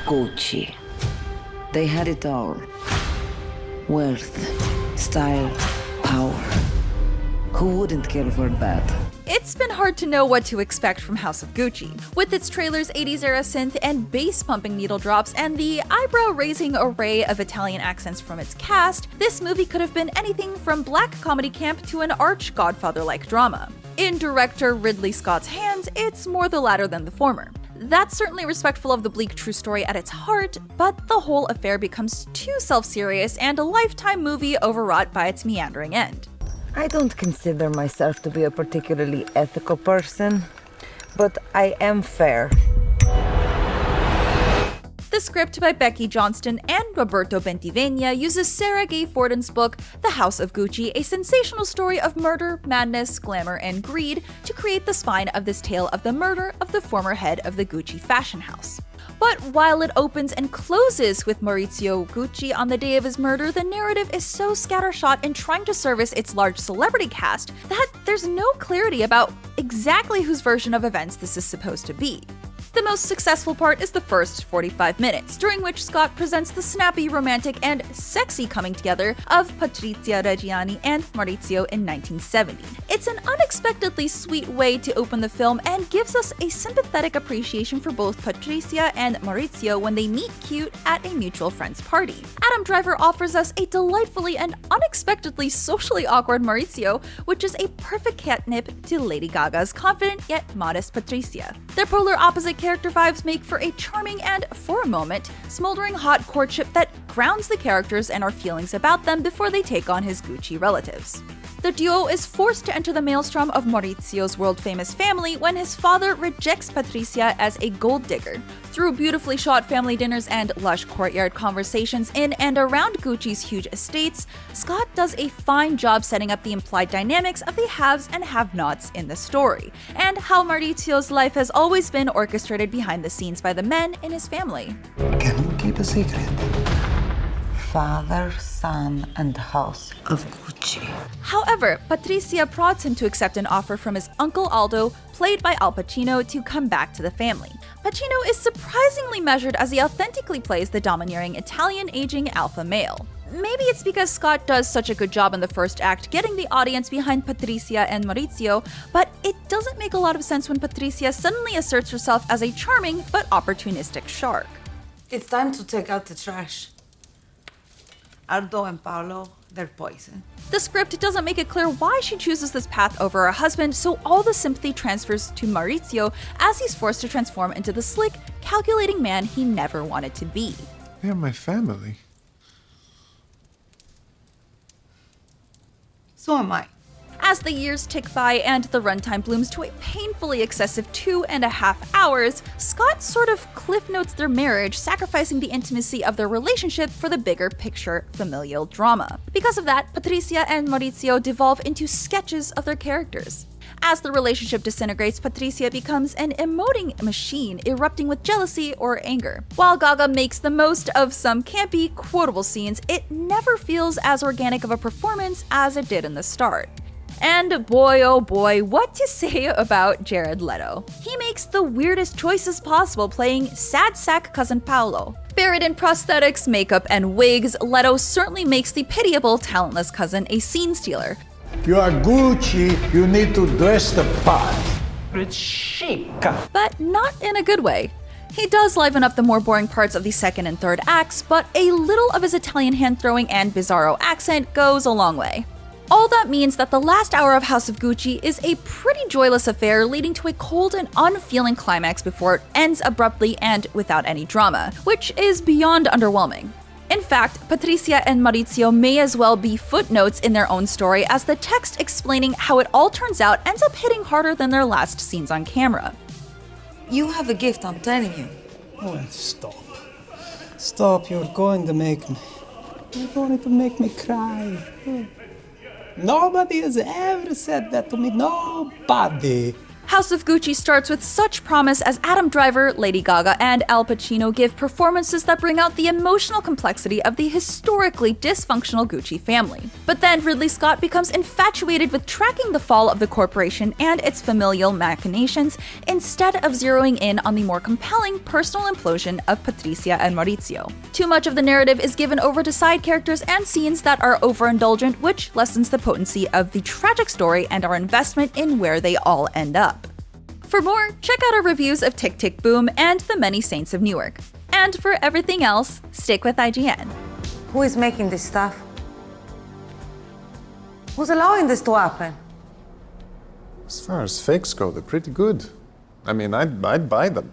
Gucci. They had it all. Wealth, style, power. Who wouldn't care for that? It's been hard to know what to expect from House of Gucci. With its trailer's 80s era synth and bass-pumping needle drops and the eyebrow-raising array of Italian accents from its cast, this movie could have been anything from black comedy camp to an arch Godfather-like drama. In director Ridley Scott's hands, it's more the latter than the former. That's certainly respectful of the bleak true story at its heart, but the whole affair becomes too self-serious and a Lifetime movie overwrought by its meandering end. I don't consider myself to be a particularly ethical person, but I am fair. The script by Becky Johnston and Roberto Bentivegna uses Sarah Gay Forden's book, The House of Gucci, a sensational story of murder, madness, glamour, and greed, to create the spine of this tale of the murder of the former head of the Gucci fashion house. But while it opens and closes with Maurizio Gucci on the day of his murder, the narrative is so scattershot in trying to service its large celebrity cast that there's no clarity about exactly whose version of events this is supposed to be. The most successful part is the first 45 minutes, during which Scott presents the snappy, romantic, and sexy coming together of Patrizia Reggiani and Maurizio in 1970. It's an unexpectedly sweet way to open the film and gives us a sympathetic appreciation for both Patrizia and Maurizio when they meet cute at a mutual friend's party. Adam Driver offers us a delightfully and unexpectedly socially awkward Maurizio, which is a perfect catnip to Lady Gaga's confident yet modest Patrizia. Their polar opposite character vibes make for a charming and, for a moment, smoldering hot courtship that grounds the characters and our feelings about them before they take on his Gucci relatives. The duo is forced to enter the maelstrom of Maurizio's world-famous family when his father rejects Patrizia as a gold digger. Through beautifully shot family dinners and lush courtyard conversations in and around Gucci's huge estates, Scott does a fine job setting up the implied dynamics of the haves and have-nots in the story, and how Maurizio's life has always been orchestrated behind the scenes by the men in his family. Can you keep a secret? Father, son, and house of Gucci. However, Patrizia prods him to accept an offer from his uncle Aldo, played by Al Pacino, to come back to the family. Pacino is surprisingly measured as he authentically plays the domineering Italian aging alpha male. Maybe it's because Scott does such a good job in the first act getting the audience behind Patrizia and Maurizio, but it doesn't make a lot of sense when Patrizia suddenly asserts herself as a charming but opportunistic shark. It's time to take out the trash. Aldo and Paolo, they're poison. The script doesn't make it clear why she chooses this path over her husband, so all the sympathy transfers to Maurizio as he's forced to transform into the slick, calculating man he never wanted to be. They're my family. So am I. As the years tick by and the runtime blooms to a painfully excessive 2.5 hours, Scott sort of cliff notes their marriage, sacrificing the intimacy of their relationship for the bigger picture familial drama. Because of that, Patrizia and Maurizio devolve into sketches of their characters. As the relationship disintegrates, Patrizia becomes an emoting machine, erupting with jealousy or anger. While Gaga makes the most of some campy, quotable scenes, it never feels as organic of a performance as it did in the start. And boy oh boy, what to say about Jared Leto. He makes the weirdest choices possible playing sad sack cousin Paolo. Buried in prosthetics, makeup, and wigs, Leto certainly makes the pitiable, talentless cousin a scene stealer. You are Gucci, you need to dress the part. It's chic. But not in a good way. He does liven up the more boring parts of the second and third acts, but a little of his Italian hand-throwing and bizarro accent goes a long way. All that means that the last hour of House of Gucci is a pretty joyless affair, leading to a cold and unfeeling climax before it ends abruptly and without any drama, which is beyond underwhelming. In fact, Patrizia and Maurizio may as well be footnotes in their own story, as the text explaining how it all turns out ends up hitting harder than their last scenes on camera. You have a gift, I'm telling you. Oh, stop. Stop, you're going to make me. You're going to make me cry. Nobody has ever said that to me. Nobody. House of Gucci starts with such promise as Adam Driver, Lady Gaga, and Al Pacino give performances that bring out the emotional complexity of the historically dysfunctional Gucci family. But then Ridley Scott becomes infatuated with tracking the fall of the corporation and its familial machinations instead of zeroing in on the more compelling personal implosion of Patrizia and Maurizio. Too much of the narrative is given over to side characters and scenes that are overindulgent, which lessens the potency of the tragic story and our investment in where they all end up. For more, check out our reviews of Tick Tick Boom and The Many Saints of Newark. And for everything else, stick with IGN. Who is making this stuff? Who's allowing this to happen? As far as fakes go, they're pretty good. I mean, I'd buy them.